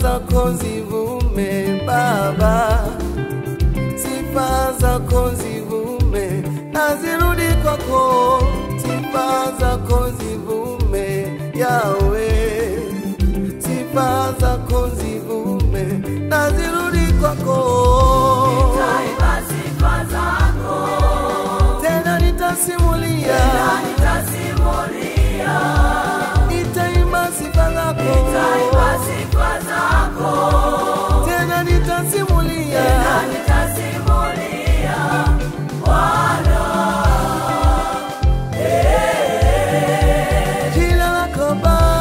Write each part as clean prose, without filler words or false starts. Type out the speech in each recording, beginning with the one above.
zako zivume Baba, sifa zako zivume, nazirudi kwako. Sifa zako zivume Yahweh, sifa zako zivume, nazirudi kwako. Nitaimba sifa zako, tena nitasimulia, nitaimba sifa zako, nitaimba sifa zako, tena nitasimulia, Bwana. Jina lako Baba.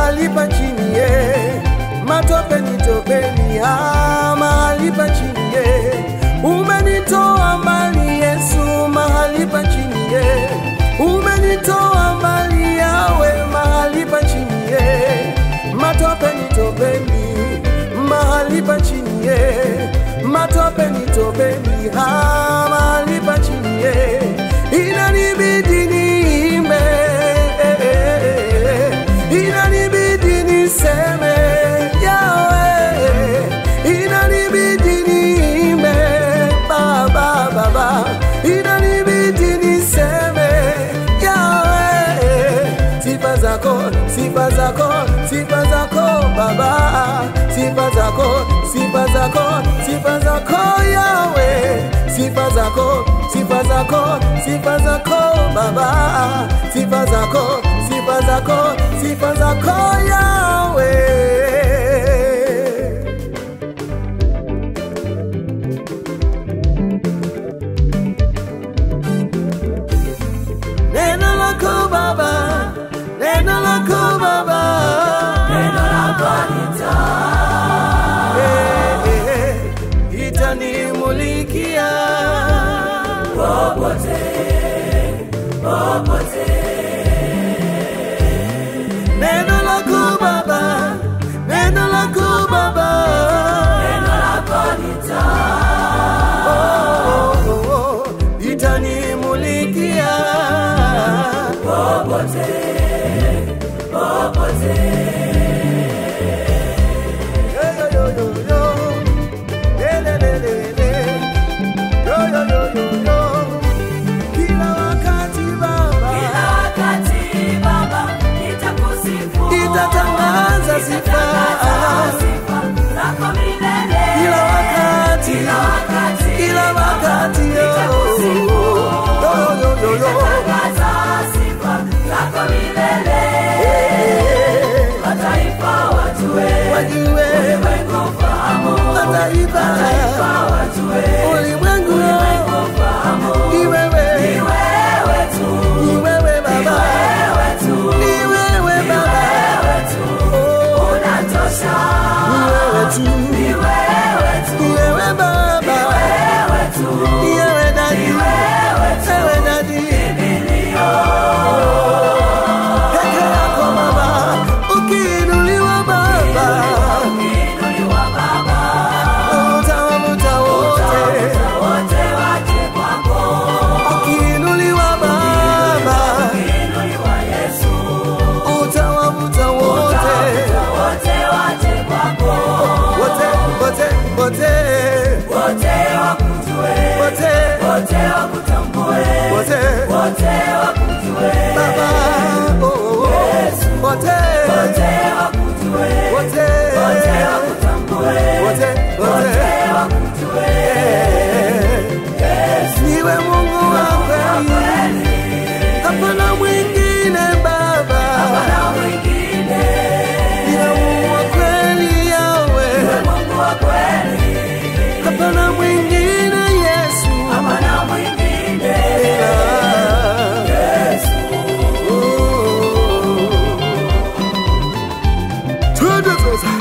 mahali pa chini matopeni topeni mahali pa chini umenitoa mbali Yesu, mahali pa chini umenitoa mbali yawe, mahali pa chini matopeni topeni mahali pa chini matopeni topeni mahali pa chini inanibidi niimbe, inanibidi niseme yawe, inanibidi niimbe baba baba, inanibidi niseme yawe, sifa zako sifa zako sifa zako baba, sifa zako sifa zako sifa zako yawe, sifa zako sifa zako sifa zako baba, sifa zako sifa zako sifa zako yawe. Neno lako baba, neno lako baba, neno lako itanimulikia popote popote. Neno lako baba, neno lako baba, neno lako itanimulikia popote popote. Nitatangaza sifa zako milele, kila wakati, kila wakati, nitatangaza sifa zako milele, mataifa wajue, ulimwengu fahamu, mataifa wajue, ulimwengu fahamu, ni wewe tu, ni wewe baba, ni wewe baba, unatosha, ni wewe tu, ni wewe tu, ni wewe baba, ni wewe tu, ni wewe dadi, wewe dadi, kimbilio peke yako baba, ukiinuliwa baba, ukiinuliwa baba, utawavuta wote waje kwako, ukiinuliwa baba, ukiinuliwa Yesu, utawavuta wote waje kwako, wote wakujue, wote wakutambue, wote wakujue baba, Yesu, wote wakujue, wote wakutambue, wote wakujue, Yesu, niwe Mungu wa kweli, hapana mwingine baba, hapana mwingine, niwe Mungu wa kweli yawe, niwe Mungu wa kweli, hapana mwingine Yesu, hapana mwingine Yesu. Tudutuza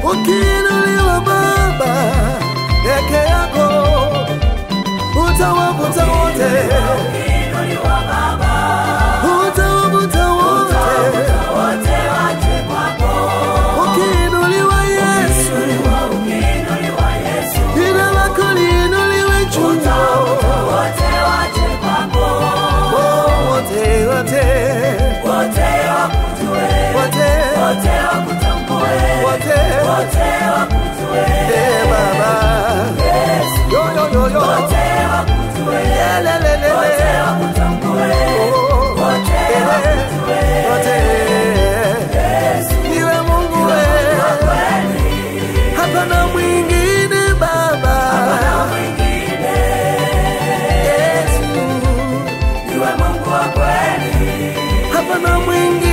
ukiinuliwa baba, peke yako utawavuta wote, ukiinuliwa baba, utawavuta wote waje kwako, ukiinuliwa Yesu, ukiinuliwa Yesu, jina lako liinuliwe juu, utawavuta wote waje kwako, wote wakujue, wote wakutambue, wote wakujue, baba Yesu, yo wote wakujue, wote wakutambue, wote wakujue, Yesu, niwe Mungu wewe, hapana mwingine baba, hapana mwingine Yesu, niwe Mungu wa kweli, hapana mwingine